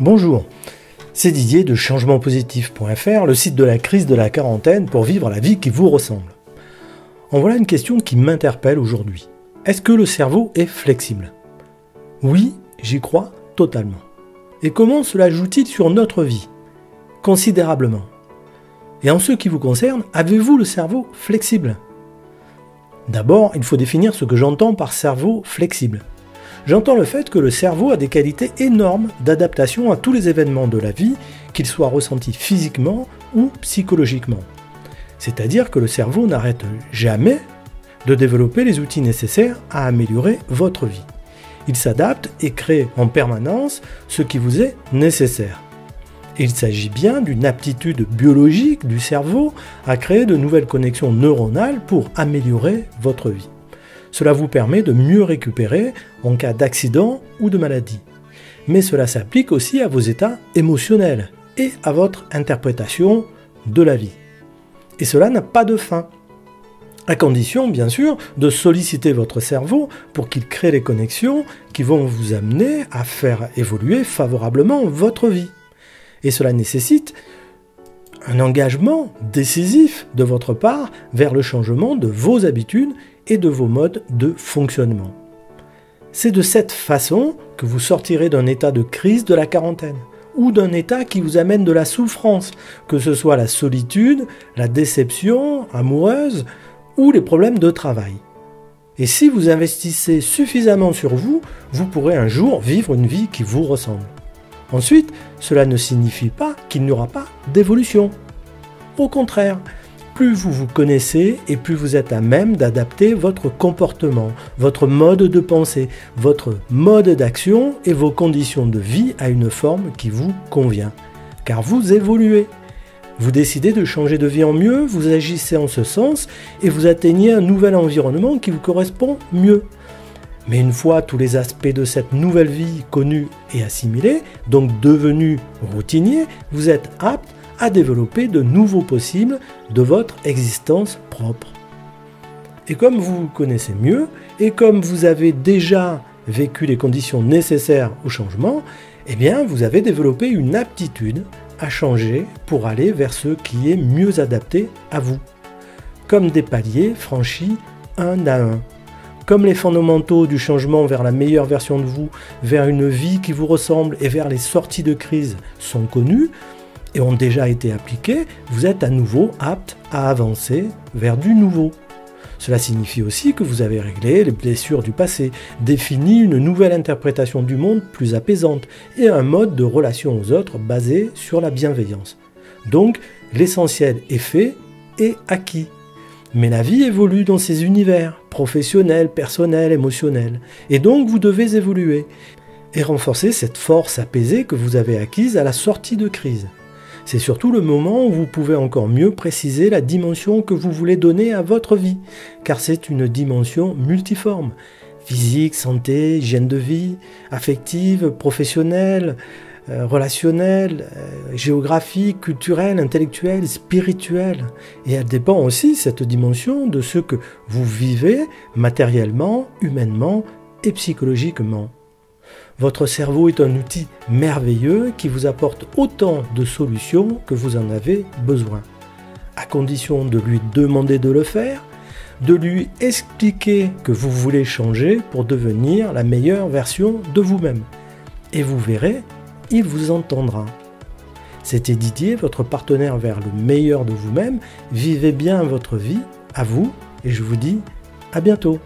Bonjour, c'est Didier de changementpositif.fr, le site de la crise de la quarantaine pour vivre la vie qui vous ressemble. En voilà une question qui m'interpelle aujourd'hui. Est-ce que le cerveau est flexible? Oui, j'y crois totalement. Et comment cela joue-t-il sur notre vie? Considérablement. Et en ce qui vous concerne, avez-vous le cerveau flexible? D'abord, il faut définir ce que j'entends par cerveau flexible. J'entends le fait que le cerveau a des qualités énormes d'adaptation à tous les événements de la vie, qu'ils soient ressentis physiquement ou psychologiquement. C'est-à-dire que le cerveau n'arrête jamais de développer les outils nécessaires à améliorer votre vie. Il s'adapte et crée en permanence ce qui vous est nécessaire. Il s'agit bien d'une aptitude biologique du cerveau à créer de nouvelles connexions neuronales pour améliorer votre vie. Cela vous permet de mieux récupérer en cas d'accident ou de maladie. Mais cela s'applique aussi à vos états émotionnels et à votre interprétation de la vie. Et cela n'a pas de fin. À condition, bien sûr, de solliciter votre cerveau pour qu'il crée les connexions qui vont vous amener à faire évoluer favorablement votre vie. Et cela nécessite un engagement décisif de votre part vers le changement de vos habitudes et de vos modes de fonctionnement. C'est de cette façon que vous sortirez d'un état de crise de la quarantaine ou d'un état qui vous amène de la souffrance, que ce soit la solitude, la déception amoureuse ou les problèmes de travail. Et si vous investissez suffisamment sur vous, vous pourrez un jour vivre une vie qui vous ressemble. Ensuite, cela ne signifie pas qu'il n'y aura pas d'évolution. Au contraire, plus vous vous connaissez et plus vous êtes à même d'adapter votre comportement, votre mode de pensée, votre mode d'action et vos conditions de vie à une forme qui vous convient. Car vous évoluez. Vous décidez de changer de vie en mieux, vous agissez en ce sens et vous atteignez un nouvel environnement qui vous correspond mieux. Mais une fois tous les aspects de cette nouvelle vie connus et assimilés, donc devenus routiniers, vous êtes apte à développer de nouveaux possibles de votre existence propre. Et comme vous vous connaissez mieux, et comme vous avez déjà vécu les conditions nécessaires au changement, eh bien vous avez développé une aptitude à changer pour aller vers ce qui est mieux adapté à vous. Comme des paliers franchis un à un. Comme les fondamentaux du changement vers la meilleure version de vous, vers une vie qui vous ressemble et vers les sorties de crise sont connus, et ont déjà été appliqués, vous êtes à nouveau apte à avancer vers du nouveau. Cela signifie aussi que vous avez réglé les blessures du passé, défini une nouvelle interprétation du monde plus apaisante et un mode de relation aux autres basé sur la bienveillance. Donc, l'essentiel est fait et acquis. Mais la vie évolue dans ses univers, professionnels, personnels, émotionnels. Et donc, vous devez évoluer et renforcer cette force apaisée que vous avez acquise à la sortie de crise. C'est surtout le moment où vous pouvez encore mieux préciser la dimension que vous voulez donner à votre vie, car c'est une dimension multiforme. Physique, santé, hygiène de vie, affective, professionnelle, relationnelle, géographique, culturelle, intellectuelle, spirituelle. Et elle dépend aussi, cette dimension, de ce que vous vivez matériellement, humainement et psychologiquement. Votre cerveau est un outil merveilleux qui vous apporte autant de solutions que vous en avez besoin, à condition de lui demander de le faire, de lui expliquer que vous voulez changer pour devenir la meilleure version de vous-même. Et vous verrez, il vous entendra. C'était Didier, votre partenaire vers le meilleur de vous-même. Vivez bien votre vie, à vous, et je vous dis à bientôt.